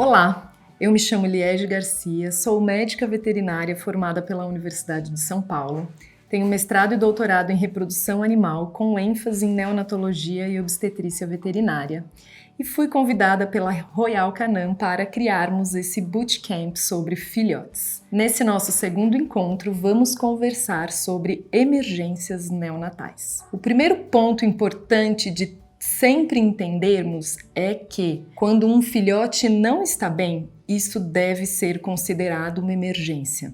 Olá, eu me chamo Liege Garcia, sou médica veterinária formada pela Universidade de São Paulo, tenho mestrado e doutorado em reprodução animal com ênfase em neonatologia e obstetrícia veterinária e fui convidada pela Royal Canin para criarmos esse bootcamp sobre filhotes. Nesse nosso segundo encontro, vamos conversar sobre emergências neonatais. O primeiro ponto importante de sempre entendermos é que, quando um filhote não está bem, isso deve ser considerado uma emergência.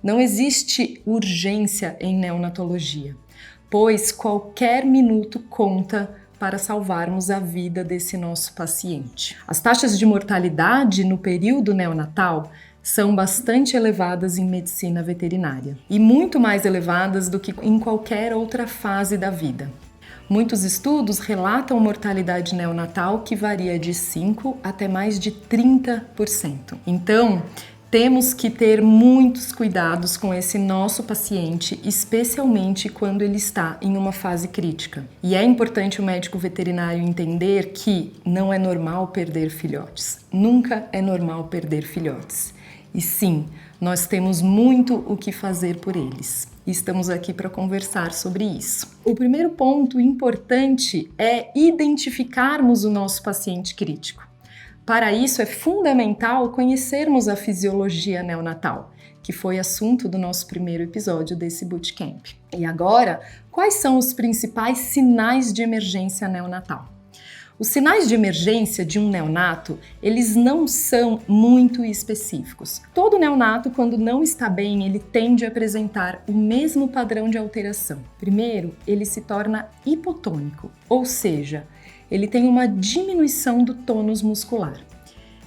Não existe urgência em neonatologia, pois qualquer minuto conta para salvarmos a vida desse nosso paciente. As taxas de mortalidade no período neonatal são bastante elevadas em medicina veterinária e muito mais elevadas do que em qualquer outra fase da vida. Muitos estudos relatam mortalidade neonatal que varia de 5% até mais de 30%. Então, temos que ter muitos cuidados com esse nosso paciente, especialmente quando ele está em uma fase crítica. E é importante o médico veterinário entender que não é normal perder filhotes. Nunca é normal perder filhotes. E sim, nós temos muito o que fazer por eles. E estamos aqui para conversar sobre isso. O primeiro ponto importante é identificarmos o nosso paciente crítico. Para isso é fundamental conhecermos a fisiologia neonatal, que foi assunto do nosso primeiro episódio desse bootcamp. E agora, quais são os principais sinais de emergência neonatal? Os sinais de emergência de um neonato, eles não são muito específicos. Todo neonato, quando não está bem, ele tende a apresentar o mesmo padrão de alteração. Primeiro, ele se torna hipotônico, ou seja, ele tem uma diminuição do tônus muscular.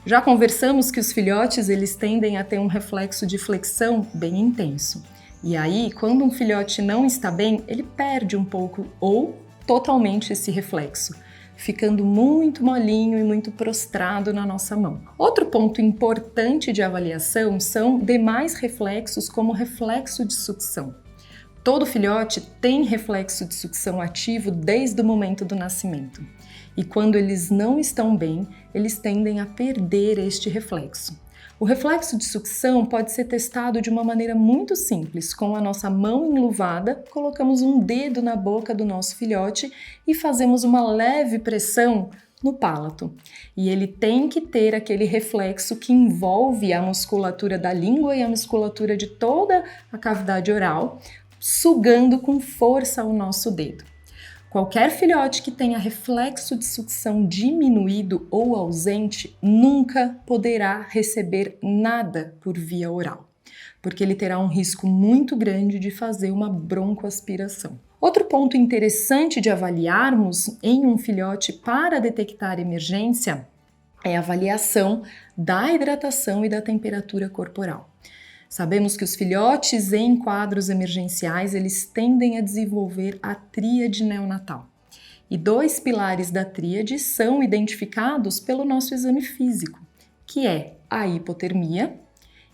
Já conversamos que os filhotes, eles tendem a ter um reflexo de flexão bem intenso. E aí, quando um filhote não está bem, ele perde um pouco ou totalmente esse reflexo, ficando muito molinho e muito prostrado na nossa mão. Outro ponto importante de avaliação são demais reflexos, como reflexo de sucção. Todo filhote tem reflexo de sucção ativo desde o momento do nascimento. E quando eles não estão bem, eles tendem a perder este reflexo. O reflexo de sucção pode ser testado de uma maneira muito simples. Com a nossa mão enluvada, colocamos um dedo na boca do nosso filhote e fazemos uma leve pressão no palato. E ele tem que ter aquele reflexo que envolve a musculatura da língua e a musculatura de toda a cavidade oral, sugando com força o nosso dedo. Qualquer filhote que tenha reflexo de sucção diminuído ou ausente nunca poderá receber nada por via oral, porque ele terá um risco muito grande de fazer uma broncoaspiração. Outro ponto interessante de avaliarmos em um filhote para detectar emergência é a avaliação da hidratação e da temperatura corporal. Sabemos que os filhotes em quadros emergenciais, eles tendem a desenvolver a tríade neonatal. E 2 pilares da tríade são identificados pelo nosso exame físico, que é a hipotermia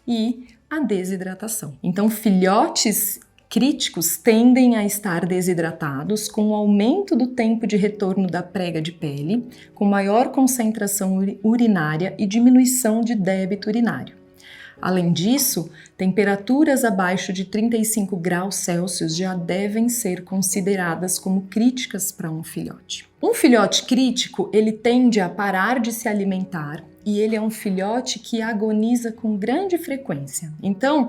e a desidratação. Então, filhotes críticos tendem a estar desidratados com o aumento do tempo de retorno da prega de pele, com maior concentração urinária e diminuição de débito urinário. Além disso, temperaturas abaixo de 35 graus Celsius já devem ser consideradas como críticas para um filhote. Um filhote crítico, ele tende a parar de se alimentar e ele é um filhote que agoniza com grande frequência. Então,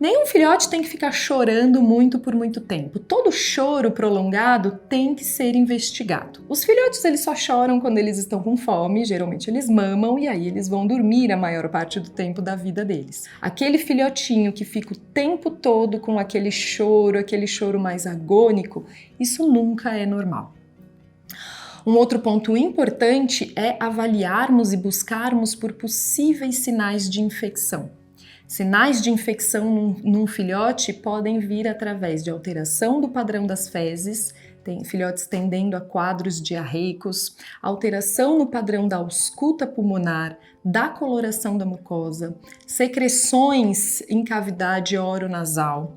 nenhum filhote tem que ficar chorando muito por muito tempo. Todo choro prolongado tem que ser investigado. Os filhotes, eles só choram quando eles estão com fome, geralmente eles mamam e aí eles vão dormir a maior parte do tempo da vida deles. Aquele filhotinho que fica o tempo todo com aquele choro mais agônico, isso nunca é normal. Um outro ponto importante é avaliarmos e buscarmos por possíveis sinais de infecção. Sinais de infecção num filhote podem vir através de alteração do padrão das fezes, tem filhotes tendendo a quadros diarreicos, alteração no padrão da ausculta pulmonar, da coloração da mucosa, secreções em cavidade oronasal,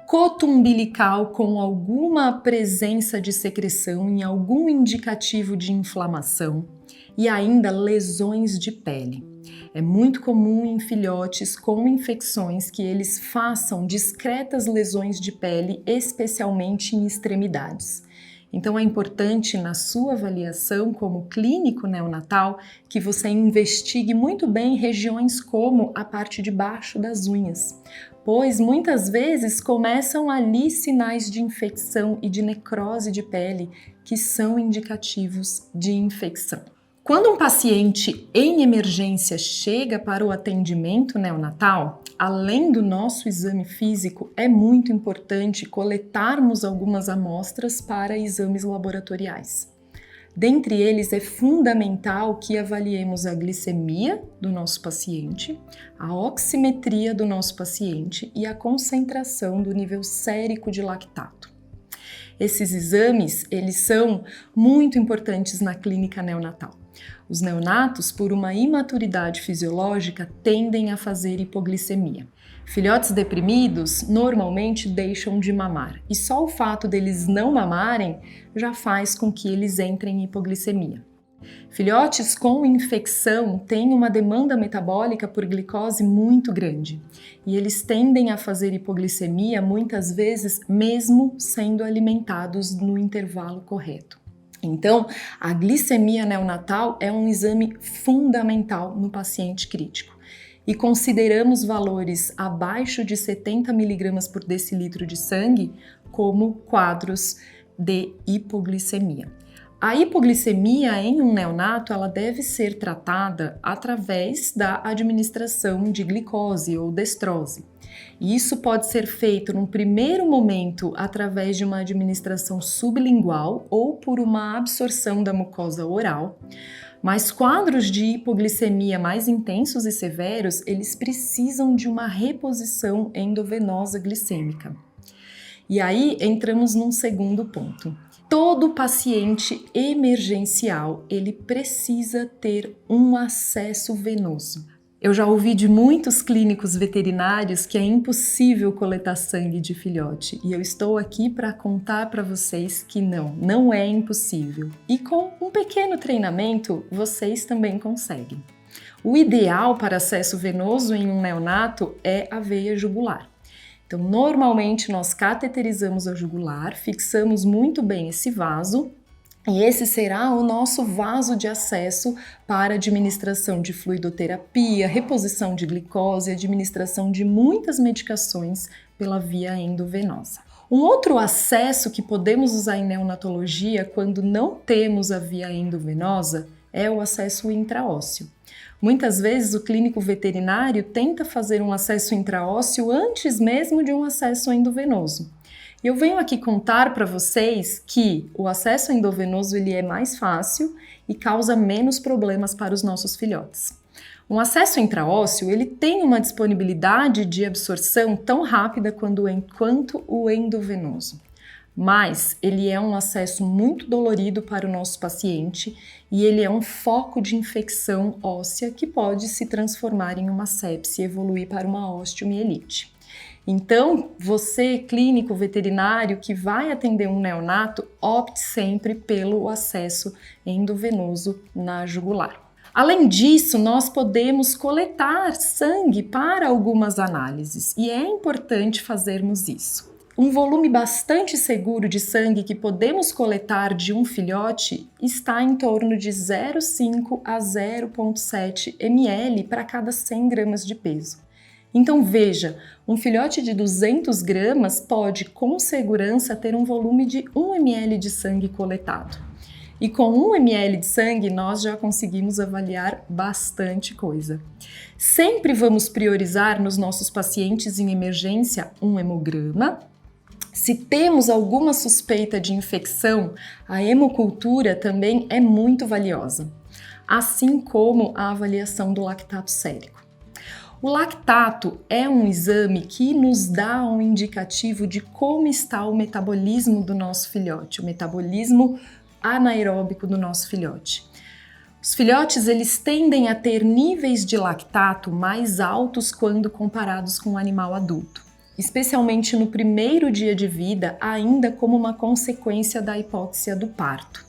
coto umbilical com alguma presença de secreção em algum indicativo de inflamação e ainda lesões de pele. É muito comum em filhotes com infecções que eles façam discretas lesões de pele, especialmente em extremidades. Então é importante na sua avaliação como clínico neonatal que você investigue muito bem regiões como a parte de baixo das unhas, pois muitas vezes começam ali sinais de infecção e de necrose de pele que são indicativos de infecção. Quando um paciente em emergência chega para o atendimento neonatal, além do nosso exame físico, é muito importante coletarmos algumas amostras para exames laboratoriais. Dentre eles, é fundamental que avaliemos a glicemia do nosso paciente, a oximetria do nosso paciente e a concentração do nível sérico de lactato. Esses exames, eles são muito importantes na clínica neonatal. Os neonatos, por uma imaturidade fisiológica, tendem a fazer hipoglicemia. Filhotes deprimidos normalmente deixam de mamar e só o fato deles não mamarem já faz com que eles entrem em hipoglicemia. Filhotes com infecção têm uma demanda metabólica por glicose muito grande e eles tendem a fazer hipoglicemia muitas vezes mesmo sendo alimentados no intervalo correto. Então, a glicemia neonatal é um exame fundamental no paciente crítico e consideramos valores abaixo de 70 mg por decilitro de sangue como quadros de hipoglicemia. A hipoglicemia em um neonato ela deve ser tratada através da administração de glicose ou destrose. E isso pode ser feito num primeiro momento através de uma administração sublingual ou por uma absorção da mucosa oral. Mas quadros de hipoglicemia mais intensos e severos, eles precisam de uma reposição endovenosa glicêmica. E aí entramos num segundo ponto. Todo paciente emergencial, ele precisa ter um acesso venoso. Eu já ouvi de muitos clínicos veterinários que é impossível coletar sangue de filhote e eu estou aqui para contar para vocês que não é impossível. E com um pequeno treinamento, vocês também conseguem. O ideal para acesso venoso em um neonato é a veia jugular. Então, normalmente nós cateterizamos a jugular, fixamos muito bem esse vaso e esse será o nosso vaso de acesso para administração de fluidoterapia, reposição de glicose, administração de muitas medicações pela via endovenosa. Um outro acesso que podemos usar em neonatologia quando não temos a via endovenosa é o acesso intraósseo. Muitas vezes o clínico veterinário tenta fazer um acesso intraósseo antes mesmo de um acesso endovenoso. Eu venho aqui contar para vocês que o acesso endovenoso ele é mais fácil e causa menos problemas para os nossos filhotes. Um acesso intraósseo ele tem uma disponibilidade de absorção tão rápida quanto o endovenoso. Mas ele é um acesso muito dolorido para o nosso paciente e ele é um foco de infecção óssea que pode se transformar em uma sepse e evoluir para uma osteomielite. Então, você, clínico veterinário que vai atender um neonato, opte sempre pelo acesso endovenoso na jugular. Além disso, nós podemos coletar sangue para algumas análises e é importante fazermos isso. Um volume bastante seguro de sangue que podemos coletar de um filhote está em torno de 0,5 a 0,7 ml para cada 100 gramas de peso. Então veja, um filhote de 200 gramas pode com segurança ter um volume de 1 ml de sangue coletado. E com 1 ml de sangue nós já conseguimos avaliar bastante coisa. Sempre vamos priorizar nos nossos pacientes em emergência um hemograma. Se temos alguma suspeita de infecção, a hemocultura também é muito valiosa, assim como a avaliação do lactato sérico. O lactato é um exame que nos dá um indicativo de como está o metabolismo do nosso filhote, o metabolismo anaeróbico do nosso filhote. Os filhotes eles tendem a ter níveis de lactato mais altos quando comparados com o animal adulto, especialmente no primeiro dia de vida, ainda como uma consequência da hipóxia do parto.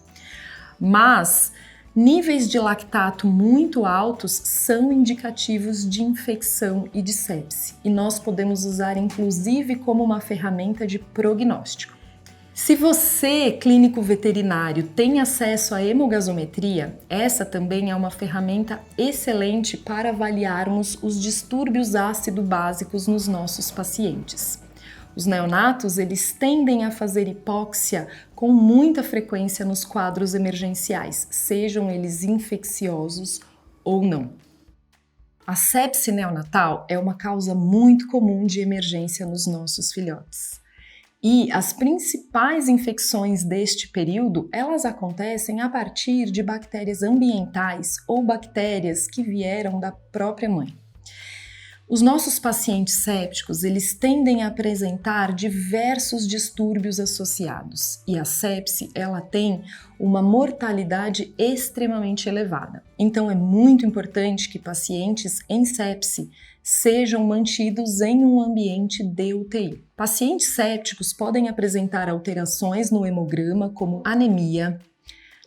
Mas Níveis de lactato muito altos são indicativos de infecção e de sepse, e nós podemos usar inclusive como uma ferramenta de prognóstico. Se você, clínico veterinário, tem acesso à hemogasometria, essa também é uma ferramenta excelente para avaliarmos os distúrbios ácido-básicos nos nossos pacientes. Os neonatos, eles tendem a fazer hipóxia com muita frequência nos quadros emergenciais, sejam eles infecciosos ou não. A sepse neonatal é uma causa muito comum de emergência nos nossos filhotes. E as principais infecções deste período, elas acontecem a partir de bactérias ambientais ou bactérias que vieram da própria mãe. Os nossos pacientes sépticos, eles tendem a apresentar diversos distúrbios associados e a sepse, ela tem uma mortalidade extremamente elevada. Então é muito importante que pacientes em sepse sejam mantidos em um ambiente de UTI. Pacientes sépticos podem apresentar alterações no hemograma como anemia,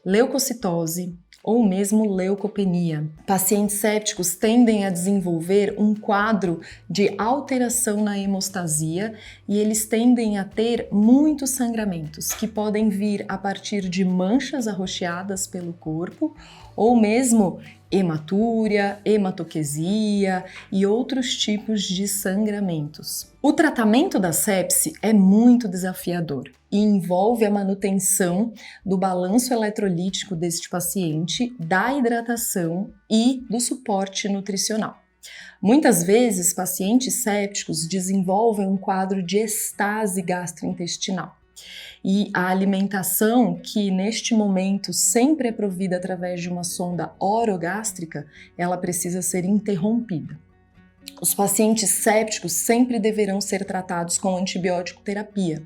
leucocitose, ou mesmo leucopenia. Pacientes sépticos tendem a desenvolver um quadro de alteração na hemostasia e eles tendem a ter muitos sangramentos, que podem vir a partir de manchas arroxeadas pelo corpo ou mesmo hematúria, hematoquesia e outros tipos de sangramentos. O tratamento da sepse é muito desafiador e envolve a manutenção do balanço eletrolítico deste paciente, da hidratação e do suporte nutricional. Muitas vezes, pacientes sépticos desenvolvem um quadro de estase gastrointestinal. E a alimentação, que neste momento sempre é provida através de uma sonda orogástrica, ela precisa ser interrompida. Os pacientes sépticos sempre deverão ser tratados com antibiótico terapia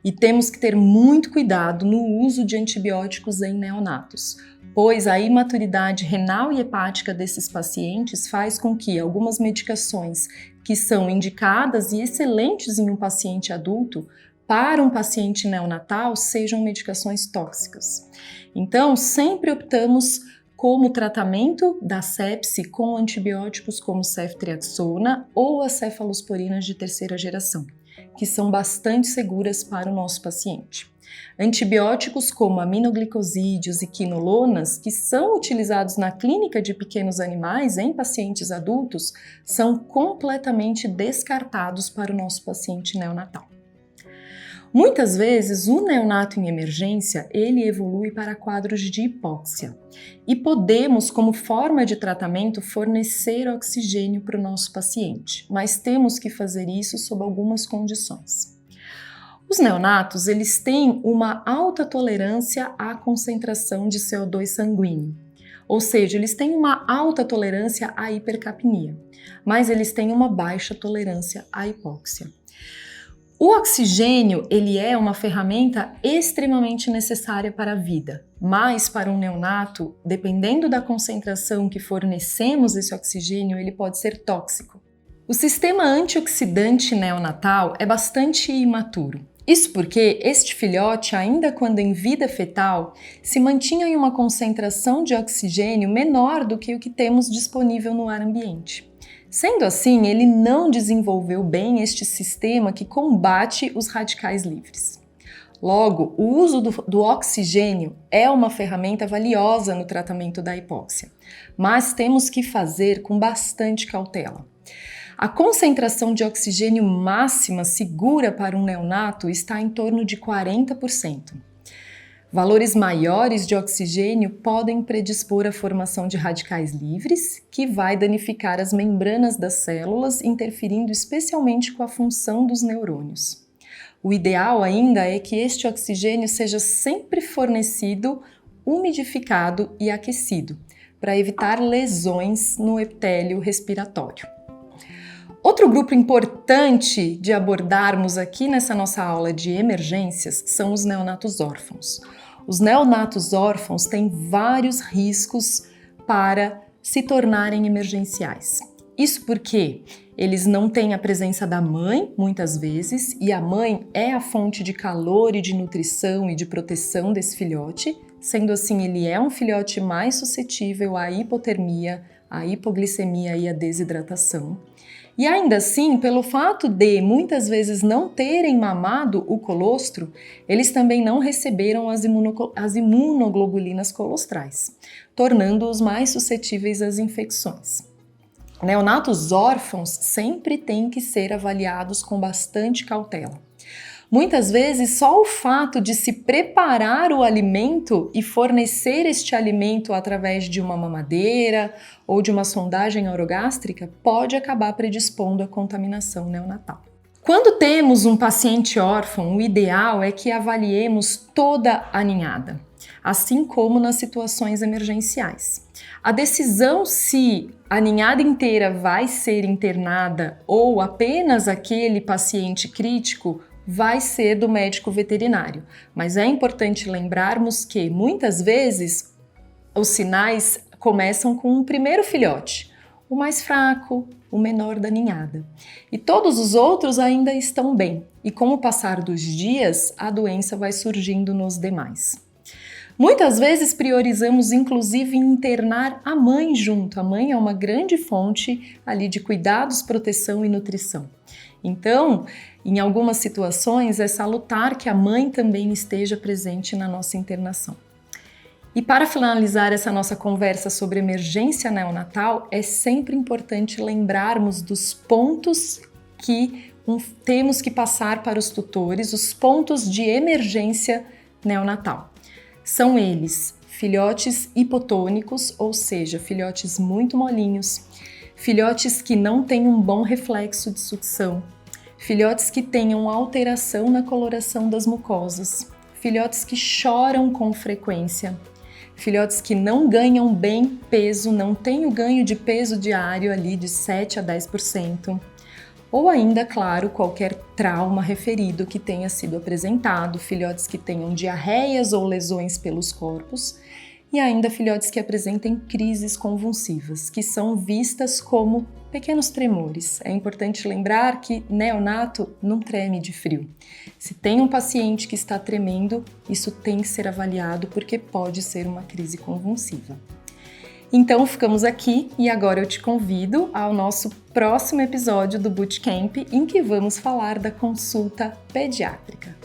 e temos que ter muito cuidado no uso de antibióticos em neonatos, pois a imaturidade renal e hepática desses pacientes faz com que algumas medicações que são indicadas e excelentes em um paciente adulto para um paciente neonatal sejam medicações tóxicas. Então, sempre optamos como tratamento da sepse com antibióticos como ceftriaxona ou as cefalosporinas de terceira geração, que são bastante seguras para o nosso paciente. Antibióticos como aminoglicosídeos e quinolonas, que são utilizados na clínica de pequenos animais em pacientes adultos, são completamente descartados para o nosso paciente neonatal. Muitas vezes, o neonato em emergência, ele evolui para quadros de hipóxia e podemos, como forma de tratamento, fornecer oxigênio para o nosso paciente, mas temos que fazer isso sob algumas condições. Os neonatos, eles têm uma alta tolerância à concentração de CO2 sanguíneo, ou seja, eles têm uma alta tolerância à hipercapnia, mas eles têm uma baixa tolerância à hipóxia. O oxigênio, ele é uma ferramenta extremamente necessária para a vida, mas para um neonato, dependendo da concentração que fornecemos esse oxigênio, ele pode ser tóxico. O sistema antioxidante neonatal é bastante imaturo. Isso porque este filhote, ainda quando em vida fetal, se mantinha em uma concentração de oxigênio menor do que o que temos disponível no ar ambiente. Sendo assim, ele não desenvolveu bem este sistema que combate os radicais livres. Logo, o uso do oxigênio é uma ferramenta valiosa no tratamento da hipóxia, mas temos que fazer com bastante cautela. A concentração de oxigênio máxima segura para um neonato está em torno de 40%. Valores maiores de oxigênio podem predispor à formação de radicais livres, que vai danificar as membranas das células, interferindo especialmente com a função dos neurônios. O ideal ainda é que este oxigênio seja sempre fornecido, umidificado e aquecido, para evitar lesões no epitélio respiratório. Outro grupo importante de abordarmos aqui nessa nossa aula de emergências são os neonatos órfãos. Os neonatos órfãos têm vários riscos para se tornarem emergenciais. Isso porque eles não têm a presença da mãe, muitas vezes, e a mãe é a fonte de calor e de nutrição e de proteção desse filhote, sendo assim ele é um filhote mais suscetível à hipotermia, à hipoglicemia e à desidratação. E ainda assim, pelo fato de muitas vezes não terem mamado o colostro, eles também não receberam as imunoglobulinas colostrais, tornando-os mais suscetíveis às infecções. Neonatos órfãos sempre têm que ser avaliados com bastante cautela. Muitas vezes, só o fato de se preparar o alimento e fornecer este alimento através de uma mamadeira ou de uma sondagem orogástrica pode acabar predispondo à contaminação neonatal. Quando temos um paciente órfão, o ideal é que avaliemos toda a ninhada, assim como nas situações emergenciais. A decisão se a ninhada inteira vai ser internada ou apenas aquele paciente crítico vai ser do médico veterinário, mas é importante lembrarmos que muitas vezes os sinais começam com um primeiro filhote, o mais fraco, o menor da ninhada, e todos os outros ainda estão bem, e com o passar dos dias a doença vai surgindo nos demais. Muitas vezes priorizamos inclusive internar a mãe junto. A mãe é uma grande fonte ali de cuidados, proteção e nutrição. Então, em algumas situações é salutar que a mãe também esteja presente na nossa internação. E para finalizar essa nossa conversa sobre emergência neonatal, é sempre importante lembrarmos dos pontos que temos que passar para os tutores, os pontos de emergência neonatal. São eles filhotes hipotônicos, ou seja, filhotes muito molinhos, filhotes que não têm um bom reflexo de sucção, filhotes que tenham alteração na coloração das mucosas, filhotes que choram com frequência, filhotes que não ganham bem peso, não têm o ganho de peso diário ali de 7 a 10%, ou ainda, claro, qualquer trauma referido que tenha sido apresentado, filhotes que tenham diarreias ou lesões pelos corpos, e ainda filhotes que apresentem crises convulsivas, que são vistas como pequenos tremores. É importante lembrar que neonato não treme de frio. Se tem um paciente que está tremendo, isso tem que ser avaliado porque pode ser uma crise convulsiva. Então ficamos aqui e agora eu te convido ao nosso próximo episódio do Bootcamp, em que vamos falar da consulta pediátrica.